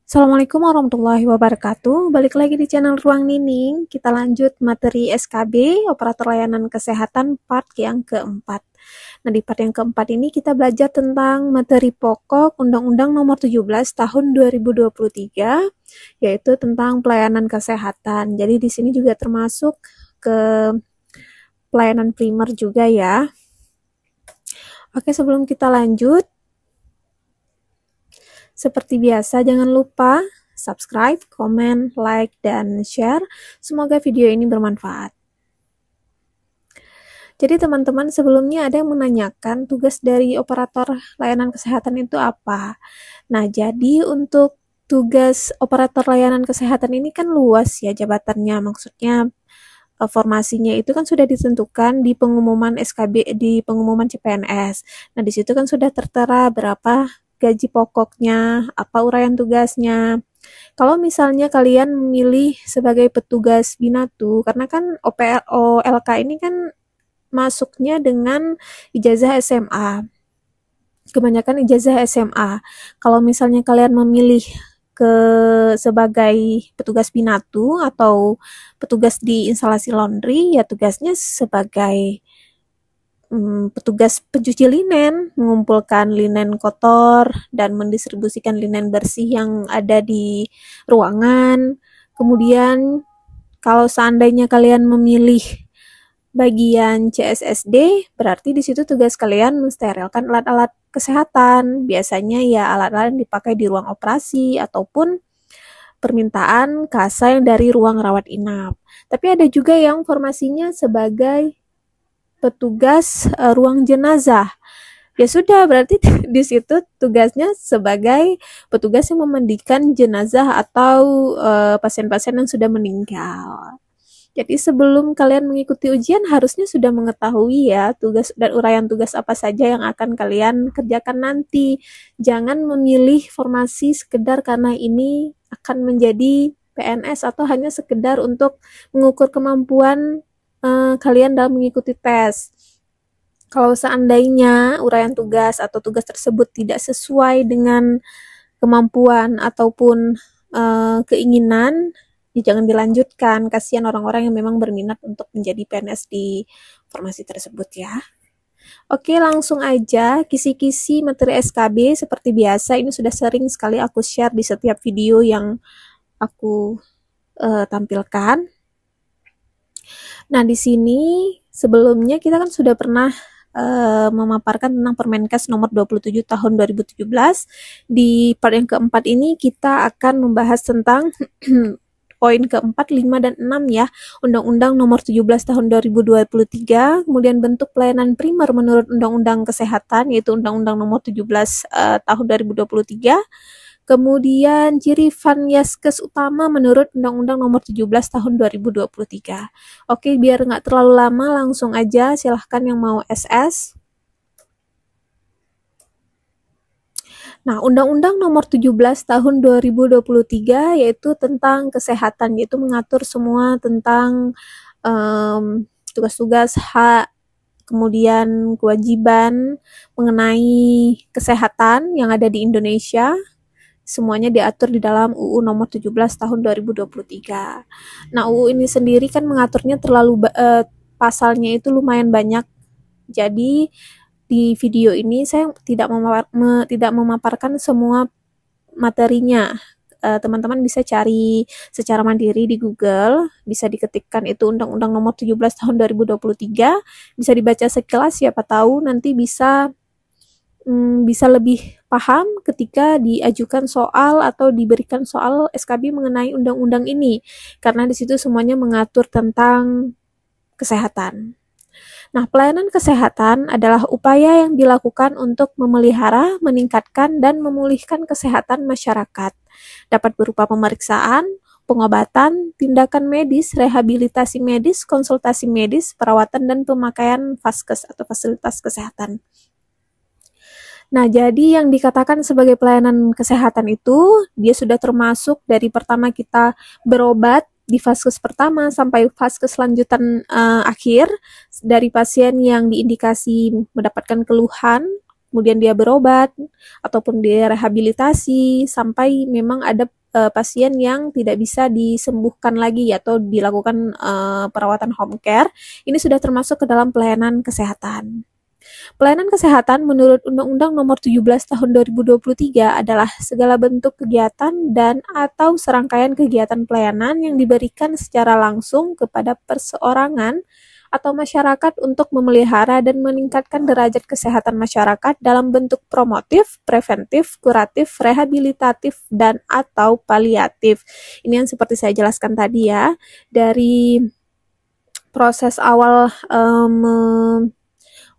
Assalamualaikum warahmatullahi wabarakatuh. Balik lagi di channel Ruang Nining. Kita lanjut materi SKB, Operator Layanan Kesehatan part yang keempat. Nah, di part yang keempat ini kita belajar tentang materi pokok Undang-Undang Nomor 17 Tahun 2023, yaitu tentang pelayanan kesehatan. Jadi di sini juga termasuk ke pelayanan primer juga ya. Oke, sebelum kita lanjut, seperti biasa, jangan lupa subscribe, komen, like, dan share. Semoga video ini bermanfaat. Jadi teman-teman, sebelumnya ada yang menanyakan tugas dari operator layanan kesehatan itu apa. Nah, jadi untuk tugas operator layanan kesehatan ini kan luas ya jabatannya. Maksudnya formasinya itu kan sudah ditentukan di pengumuman SKB, di pengumuman CPNS. Nah, di situ kan sudah tertera berapa gaji pokoknya, apa uraian tugasnya. Kalau misalnya kalian memilih sebagai petugas binatu, karena kan OLK ini kan masuknya dengan ijazah SMA. Kebanyakan ijazah SMA. Kalau misalnya kalian memilih sebagai petugas binatu atau petugas di instalasi laundry, ya tugasnya sebagai petugas pencuci linen, mengumpulkan linen kotor dan mendistribusikan linen bersih yang ada di ruangan. Kemudian kalau seandainya kalian memilih bagian CSSD, berarti di situ tugas kalian mensterilkan alat-alat kesehatan. Biasanya ya alat-alat yang dipakai di ruang operasi ataupun permintaan kasa yang dari ruang rawat inap. Tapi ada juga yang formasinya sebagai petugas ruang jenazah. Ya sudah, berarti di situ tugasnya sebagai petugas yang memandikan jenazah atau pasien-pasien yang sudah meninggal. Jadi sebelum kalian mengikuti ujian harusnya sudah mengetahui ya tugas dan uraian tugas apa saja yang akan kalian kerjakan nanti. Jangan memilih formasi sekedar karena ini akan menjadi PNS atau hanya sekedar untuk mengukur kemampuan kalian dalam mengikuti tes. Kalau seandainya uraian tugas atau tugas tersebut tidak sesuai dengan kemampuan ataupun keinginan, ya jangan dilanjutkan. Kasihan orang-orang yang memang berminat untuk menjadi PNS di formasi tersebut ya. Oke, langsung aja kisi-kisi materi SKB seperti biasa. Ini sudah sering sekali aku share di setiap video yang aku tampilkan. Nah, di sini sebelumnya kita kan sudah pernah memaparkan tentang Permenkes nomor 27 tahun 2017. Di part yang keempat ini kita akan membahas tentang poin keempat, 5, dan 6 ya. Undang-Undang nomor 17 tahun 2023, kemudian bentuk pelayanan primer menurut Undang-Undang Kesehatan, yaitu Undang-Undang nomor 17 tahun 2023. Kemudian ciri Vankes utama menurut Undang-Undang Nomor 17 Tahun 2023. Oke, biar nggak terlalu lama, langsung aja silahkan yang mau SS. Nah, Undang-Undang Nomor 17 Tahun 2023 yaitu tentang kesehatan, yaitu mengatur semua tentang tugas-tugas, hak, kemudian kewajiban mengenai kesehatan yang ada di Indonesia. Semuanya diatur di dalam UU nomor 17 tahun 2023. Nah, UU ini sendiri kan mengaturnya pasalnya itu lumayan banyak. Jadi di video ini saya tidak memaparkan semua materinya. Teman-teman bisa cari secara mandiri di Google, bisa diketikkan itu Undang-Undang nomor 17 tahun 2023, bisa dibaca sekilas, siapa tahu nanti bisa lebih paham ketika diajukan soal atau diberikan soal SKB mengenai undang-undang ini, karena di situ semuanya mengatur tentang kesehatan. Nah, pelayanan kesehatan adalah upaya yang dilakukan untuk memelihara, meningkatkan, dan memulihkan kesehatan masyarakat. Dapat berupa pemeriksaan, pengobatan, tindakan medis, rehabilitasi medis, konsultasi medis, perawatan, dan pemakaian vaskes atau fasilitas kesehatan. Nah, jadi yang dikatakan sebagai pelayanan kesehatan itu, dia sudah termasuk dari pertama kita berobat di vaskes pertama sampai vaskes lanjutan akhir, dari pasien yang diindikasi mendapatkan keluhan, kemudian dia berobat, ataupun dia rehabilitasi, sampai memang ada pasien yang tidak bisa disembuhkan lagi atau dilakukan perawatan home care, ini sudah termasuk ke dalam pelayanan kesehatan. Pelayanan kesehatan menurut Undang-Undang Nomor 17 Tahun 2023 adalah segala bentuk kegiatan dan atau serangkaian kegiatan pelayanan yang diberikan secara langsung kepada perseorangan atau masyarakat untuk memelihara dan meningkatkan derajat kesehatan masyarakat dalam bentuk promotif, preventif, kuratif, rehabilitatif, dan atau paliatif. Ini yang seperti saya jelaskan tadi ya, dari proses awal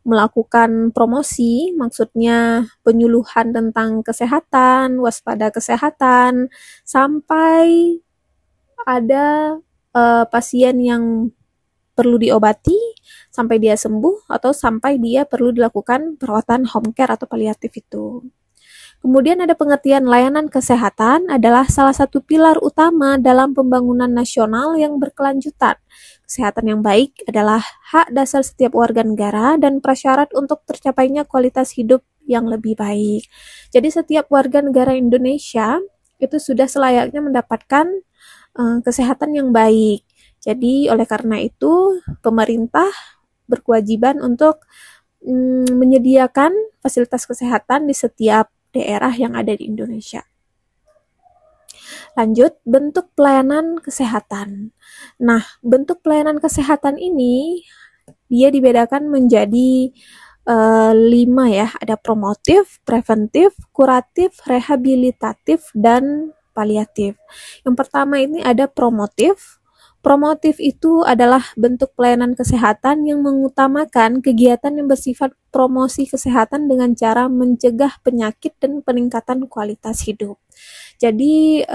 melakukan promosi, maksudnya penyuluhan tentang kesehatan, waspada kesehatan, sampai ada pasien yang perlu diobati sampai dia sembuh atau sampai dia perlu dilakukan perawatan home care atau paliatif itu. Kemudian ada pengertian layanan kesehatan adalah salah satu pilar utama dalam pembangunan nasional yang berkelanjutan. Kesehatan yang baik adalah hak dasar setiap warga negara dan prasyarat untuk tercapainya kualitas hidup yang lebih baik. Jadi setiap warga negara Indonesia itu sudah selayaknya mendapatkan kesehatan yang baik. Jadi oleh karena itu pemerintah berkewajiban untuk menyediakan fasilitas kesehatan di setiap daerah yang ada di Indonesia. Lanjut, bentuk pelayanan kesehatan. Nah, bentuk pelayanan kesehatan ini dia dibedakan menjadi 5 ya. Ada promotif, preventif, kuratif, rehabilitatif, dan paliatif. Yang pertama ini ada promotif. Promotif itu adalah bentuk pelayanan kesehatan yang mengutamakan kegiatan yang bersifat promosi kesehatan dengan cara mencegah penyakit dan peningkatan kualitas hidup. Jadi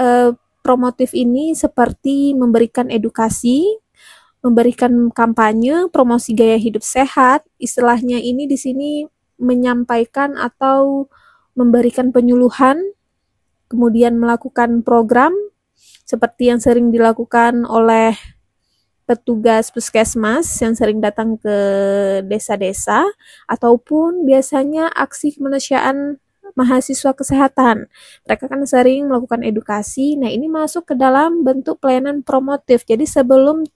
promotif ini seperti memberikan edukasi, memberikan kampanye, promosi gaya hidup sehat. Istilahnya ini di sini menyampaikan atau memberikan penyuluhan, kemudian melakukan program seperti yang sering dilakukan oleh petugas puskesmas yang sering datang ke desa-desa, ataupun biasanya aksi kemanusiaan mahasiswa kesehatan. Mereka kan sering melakukan edukasi. Nah, ini masuk ke dalam bentuk pelayanan promotif. Jadi sebelum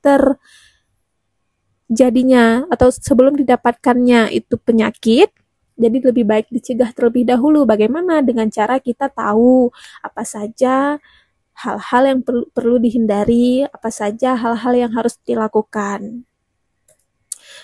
terjadinya atau sebelum didapatkannya itu penyakit, jadi lebih baik dicegah terlebih dahulu. Bagaimana? Dengan cara kita tahu apa saja hal-hal yang perlu dihindari, apa saja hal-hal yang harus dilakukan.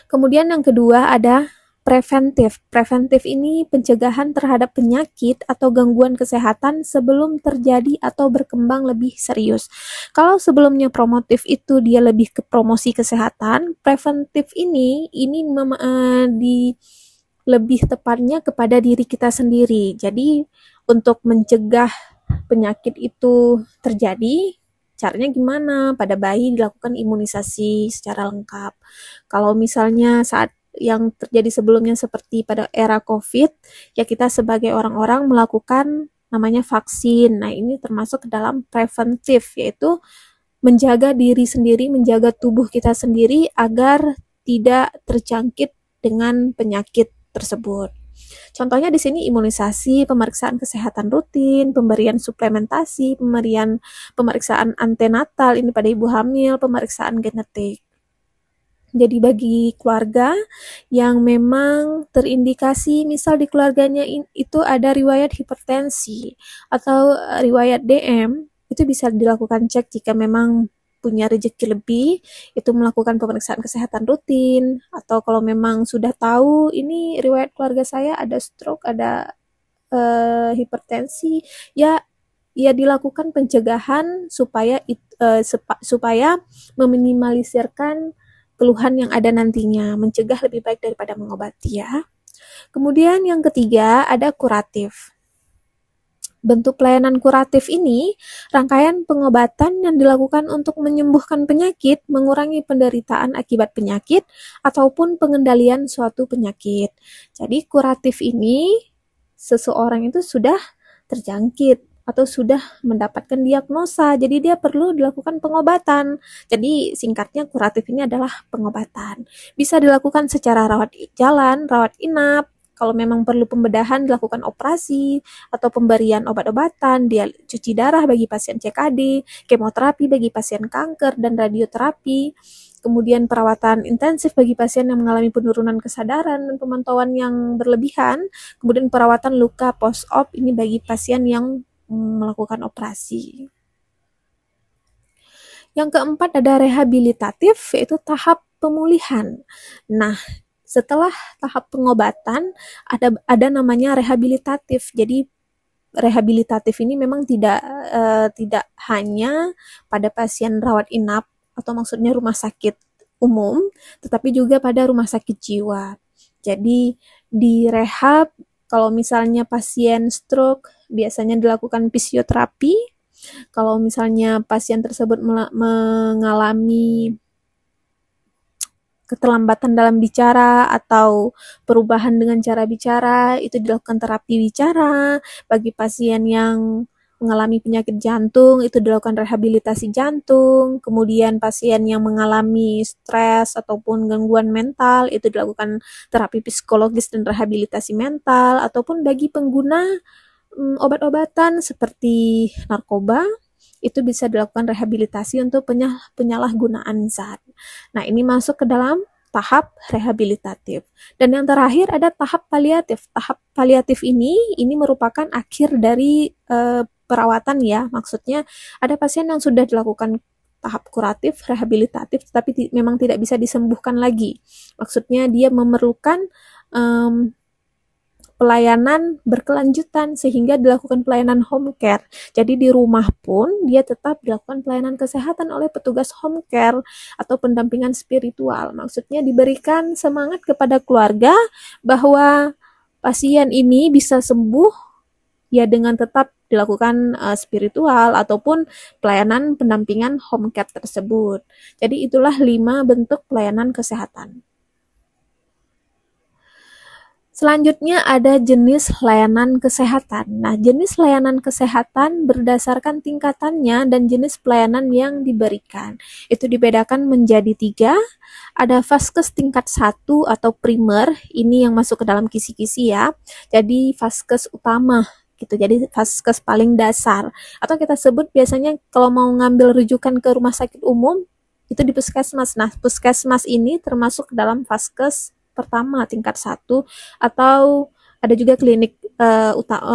Kemudian yang kedua ada preventif. Preventif ini pencegahan terhadap penyakit atau gangguan kesehatan sebelum terjadi atau berkembang lebih serius. Kalau sebelumnya promotif itu dia lebih ke promosi kesehatan, preventif ini lebih tepatnya kepada diri kita sendiri. Jadi untuk mencegah penyakit itu terjadi, caranya gimana? Pada bayi dilakukan imunisasi secara lengkap. Kalau misalnya saat yang terjadi sebelumnya seperti pada era COVID, ya kita sebagai orang-orang melakukan namanya vaksin. Nah, ini termasuk ke dalam preventif, yaitu menjaga diri sendiri, menjaga tubuh kita sendiri agar tidak terjangkit dengan penyakit tersebut. Contohnya di sini imunisasi, pemeriksaan kesehatan rutin, pemberian suplementasi, pemeriksaan antenatal ini pada ibu hamil, pemeriksaan genetik. Jadi bagi keluarga yang memang terindikasi, misal di keluarganya itu ada riwayat hipertensi atau riwayat DM, itu bisa dilakukan cek jika memang punya rezeki lebih, itu melakukan pemeriksaan kesehatan rutin, atau kalau memang sudah tahu ini riwayat keluarga saya ada stroke, ada hipertensi, ya dilakukan pencegahan supaya meminimalisirkan keluhan yang ada nantinya, mencegah lebih baik daripada mengobati ya. Kemudian yang ketiga ada kuratif. Bentuk pelayanan kuratif ini rangkaian pengobatan yang dilakukan untuk menyembuhkan penyakit, mengurangi penderitaan akibat penyakit, ataupun pengendalian suatu penyakit. Jadi kuratif ini seseorang itu sudah terjangkit atau sudah mendapatkan diagnosa, jadi dia perlu dilakukan pengobatan. Jadi singkatnya kuratif ini adalah pengobatan. Bisa dilakukan secara rawat jalan, rawat inap, Kalau memang perlu pembedahan, dilakukan operasi atau pemberian obat-obatan, dia cuci darah bagi pasien CKD, kemoterapi bagi pasien kanker dan radioterapi, kemudian perawatan intensif bagi pasien yang mengalami penurunan kesadaran dan pemantauan yang berlebihan, kemudian perawatan luka post-op ini bagi pasien yang melakukan operasi. Yang keempat ada rehabilitatif, yaitu tahap pemulihan. Nah, setelah tahap pengobatan ada namanya rehabilitatif. Jadi rehabilitatif ini memang tidak hanya pada pasien rawat inap atau maksudnya rumah sakit umum, tetapi juga pada rumah sakit jiwa. Jadi di rehab, kalau misalnya pasien stroke biasanya dilakukan fisioterapi. Kalau misalnya pasien tersebut mengalami keterlambatan dalam bicara atau perubahan dengan cara bicara, itu dilakukan terapi bicara. Bagi pasien yang mengalami penyakit jantung, itu dilakukan rehabilitasi jantung. Kemudian pasien yang mengalami stres ataupun gangguan mental, itu dilakukan terapi psikologis dan rehabilitasi mental. Ataupun bagi pengguna obat-obatan seperti narkoba, itu bisa dilakukan rehabilitasi untuk penyalahgunaan zat. Nah, ini masuk ke dalam tahap rehabilitatif. Dan yang terakhir ada tahap paliatif. Tahap paliatif ini merupakan akhir dari perawatan ya. Maksudnya ada pasien yang sudah dilakukan tahap kuratif, rehabilitatif, tapi memang tidak bisa disembuhkan lagi. Maksudnya dia memerlukan pelayanan berkelanjutan sehingga dilakukan pelayanan home care. Jadi di rumah pun dia tetap dilakukan pelayanan kesehatan oleh petugas home care atau pendampingan spiritual. Maksudnya diberikan semangat kepada keluarga bahwa pasien ini bisa sembuh ya dengan tetap dilakukan spiritual ataupun pelayanan pendampingan home care tersebut. Jadi itulah 5 bentuk pelayanan kesehatan. Selanjutnya ada jenis layanan kesehatan. Nah, jenis layanan kesehatan berdasarkan tingkatannya dan jenis pelayanan yang diberikan. Itu dibedakan menjadi 3. Ada vaskes tingkat 1 atau primer, ini yang masuk ke dalam kisi-kisi ya. Jadi vaskes utama gitu. Jadi vaskes paling dasar. Atau kita sebut biasanya kalau mau ngambil rujukan ke rumah sakit umum, itu di puskesmas. Nah, puskesmas ini termasuk dalam vaskes pertama tingkat 1 atau ada juga klinik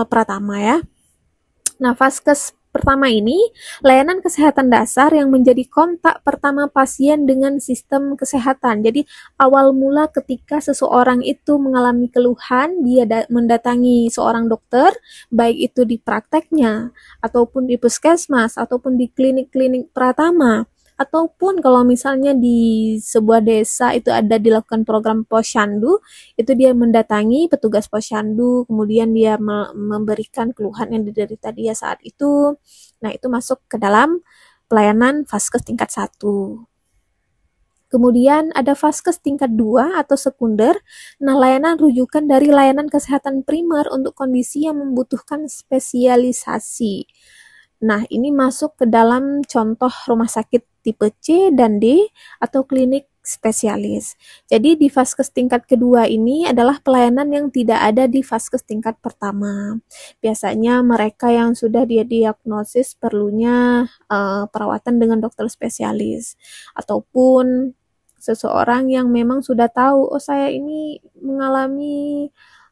pratama ya. Nah, vaskes pertama ini layanan kesehatan dasar yang menjadi kontak pertama pasien dengan sistem kesehatan. Jadi awal mula ketika seseorang itu mengalami keluhan, dia mendatangi seorang dokter, baik itu di prakteknya ataupun di puskesmas ataupun di klinik-klinik pratama. Ataupun kalau misalnya di sebuah desa itu ada dilakukan program posyandu, itu dia mendatangi petugas posyandu, kemudian dia memberikan keluhan yang diderita dia saat itu. Nah, itu masuk ke dalam pelayanan vaskes tingkat 1. Kemudian ada vaskes tingkat 2 atau sekunder. Nah, layanan rujukan dari layanan kesehatan primer untuk kondisi yang membutuhkan spesialisasi. Nah, ini masuk ke dalam contoh rumah sakit tipe C dan D atau klinik spesialis. Jadi di vaskes tingkat kedua ini adalah pelayanan yang tidak ada di vaskes tingkat pertama. Biasanya mereka yang sudah didiagnosis perlunya perawatan dengan dokter spesialis. Ataupun seseorang yang memang sudah tahu, oh saya ini mengalami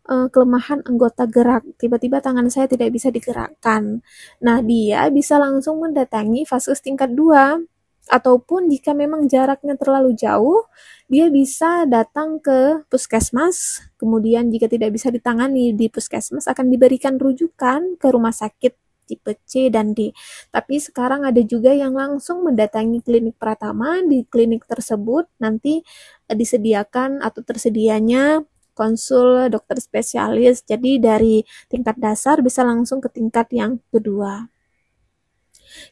kelemahan anggota gerak, tiba-tiba tangan saya tidak bisa digerakkan. Nah, dia bisa langsung mendatangi vaskes tingkat 2, ataupun jika memang jaraknya terlalu jauh, dia bisa datang ke puskesmas, kemudian jika tidak bisa ditangani di puskesmas, akan diberikan rujukan ke rumah sakit tipe C dan D. Tapi sekarang ada juga yang langsung mendatangi klinik pratama. Di klinik tersebut nanti disediakan atau tersedianya konsul dokter spesialis. Jadi dari tingkat dasar bisa langsung ke tingkat yang kedua.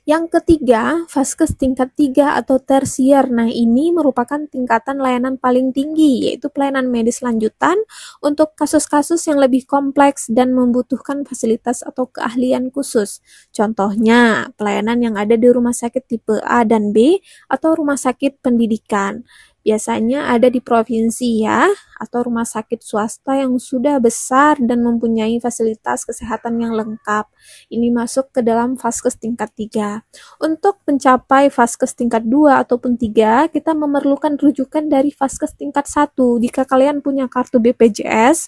Yang ketiga, vaskes tingkat 3 atau tersier. Nah, ini merupakan tingkatan layanan paling tinggi, yaitu pelayanan medis lanjutan untuk kasus-kasus yang lebih kompleks dan membutuhkan fasilitas atau keahlian khusus. Contohnya, pelayanan yang ada di rumah sakit tipe A dan B atau rumah sakit pendidikan. biasanya ada di provinsi ya, atau rumah sakit swasta yang sudah besar dan mempunyai fasilitas kesehatan yang lengkap. Ini masuk ke dalam Vaskes tingkat 3. Untuk mencapai Vaskes tingkat 2 ataupun 3, kita memerlukan rujukan dari Vaskes tingkat 1. Jika kalian punya kartu BPJS,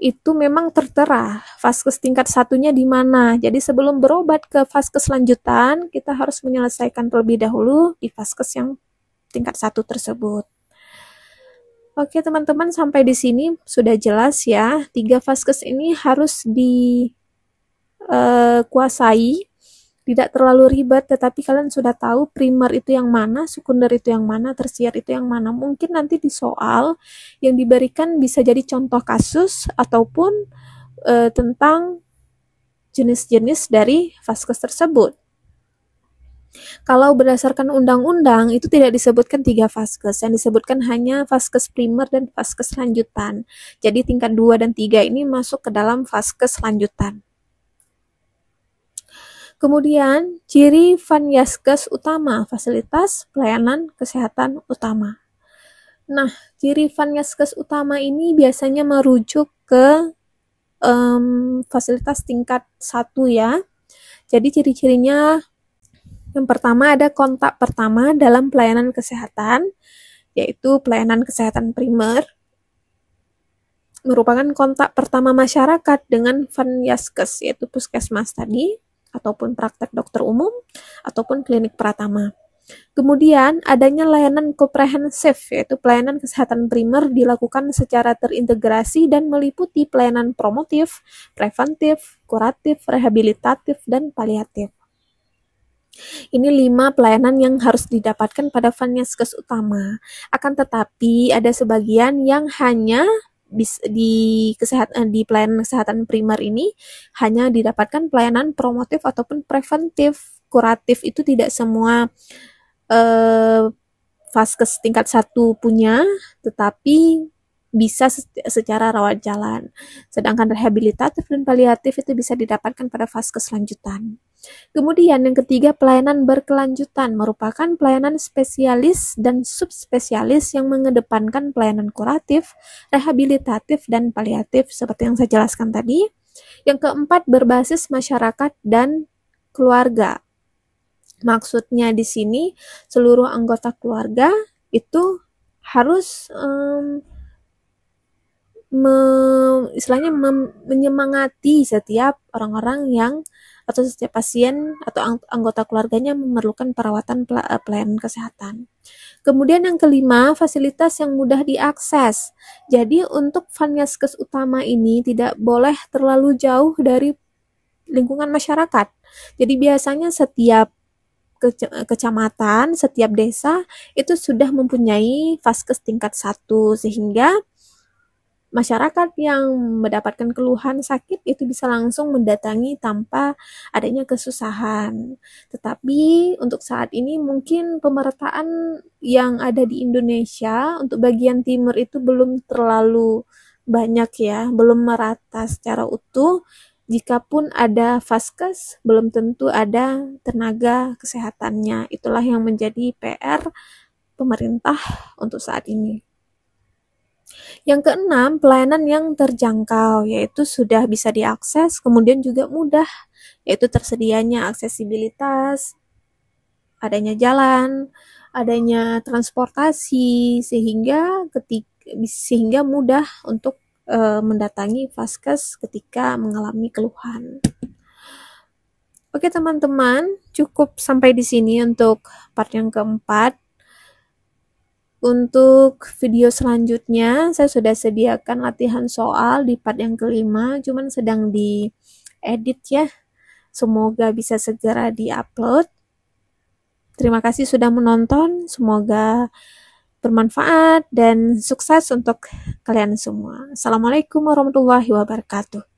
itu memang tertera Vaskes tingkat satunya di mana. Jadi sebelum berobat ke Vaskes lanjutan, kita harus menyelesaikan terlebih dahulu di Vaskes yang tingkat 1 tersebut. Oke teman-teman, sampai di sini sudah jelas ya. 3 Vaskes ini harus dikuasai. Tidak terlalu ribet, tetapi kalian sudah tahu primer itu yang mana, sekunder itu yang mana, tersier itu yang mana. Mungkin nanti di soal yang diberikan bisa jadi contoh kasus ataupun tentang jenis-jenis dari Vaskes tersebut. Kalau berdasarkan undang-undang itu tidak disebutkan 3 Vaskes, yang disebutkan hanya Vaskes primer dan Vaskes lanjutan. Jadi tingkat 2 dan 3 ini masuk ke dalam Vaskes lanjutan. Kemudian, ciri Vanyaskes utama, fasilitas pelayanan kesehatan utama. Nah, ciri Vanyaskes utama ini biasanya merujuk ke fasilitas tingkat 1 ya. Jadi ciri-cirinya, yang pertama ada kontak pertama dalam pelayanan kesehatan, yaitu pelayanan kesehatan primer, merupakan kontak pertama masyarakat dengan Vanyaskes, yaitu puskesmas tadi, ataupun praktek dokter umum, ataupun klinik pratama. Kemudian, adanya layanan komprehensif, yaitu pelayanan kesehatan primer dilakukan secara terintegrasi dan meliputi pelayanan promotif, preventif, kuratif, rehabilitatif, dan paliatif. Ini 5 pelayanan yang harus didapatkan pada Vanyaskes utama. Akan tetapi, ada sebagian yang hanya di pelayanan kesehatan primer ini hanya didapatkan pelayanan promotif ataupun preventif. Kuratif itu tidak semua Vaskes tingkat 1 punya, tetapi bisa secara rawat jalan. Sedangkan rehabilitatif dan paliatif itu bisa didapatkan pada Vaskes lanjutan. Kemudian yang ketiga, pelayanan berkelanjutan merupakan pelayanan spesialis dan subspesialis yang mengedepankan pelayanan kuratif, rehabilitatif, dan paliatif seperti yang saya jelaskan tadi. Yang keempat, berbasis masyarakat dan keluarga. Maksudnya di sini seluruh anggota keluarga itu harus menyemangati setiap orang-orang yang atau setiap pasien atau anggota keluarganya memerlukan perawatan pelayanan kesehatan. Kemudian yang kelima, fasilitas yang mudah diakses. Jadi untuk Vanyaskes utama ini tidak boleh terlalu jauh dari lingkungan masyarakat. Jadi biasanya setiap kecamatan, setiap desa itu sudah mempunyai Vaskes tingkat 1 sehingga masyarakat yang mendapatkan keluhan sakit itu bisa langsung mendatangi tanpa adanya kesusahan. Tetapi untuk saat ini mungkin pemerataan yang ada di Indonesia untuk bagian timur itu belum terlalu banyak ya, belum merata secara utuh. Jikapun ada Vaskes, belum tentu ada tenaga kesehatannya. Itulah yang menjadi PR pemerintah untuk saat ini. Yang keenam, pelayanan yang terjangkau, yaitu sudah bisa diakses, kemudian juga mudah, yaitu tersedianya aksesibilitas, adanya jalan, adanya transportasi, sehingga mudah untuk mendatangi Vaskes ketika mengalami keluhan. Oke teman-teman, cukup sampai di sini untuk part yang keempat. Untuk video selanjutnya, saya sudah sediakan latihan soal di part yang kelima, cuman sedang diedit ya. Semoga bisa segera diupload. Terima kasih sudah menonton, semoga bermanfaat dan sukses untuk kalian semua. Assalamualaikum warahmatullahi wabarakatuh.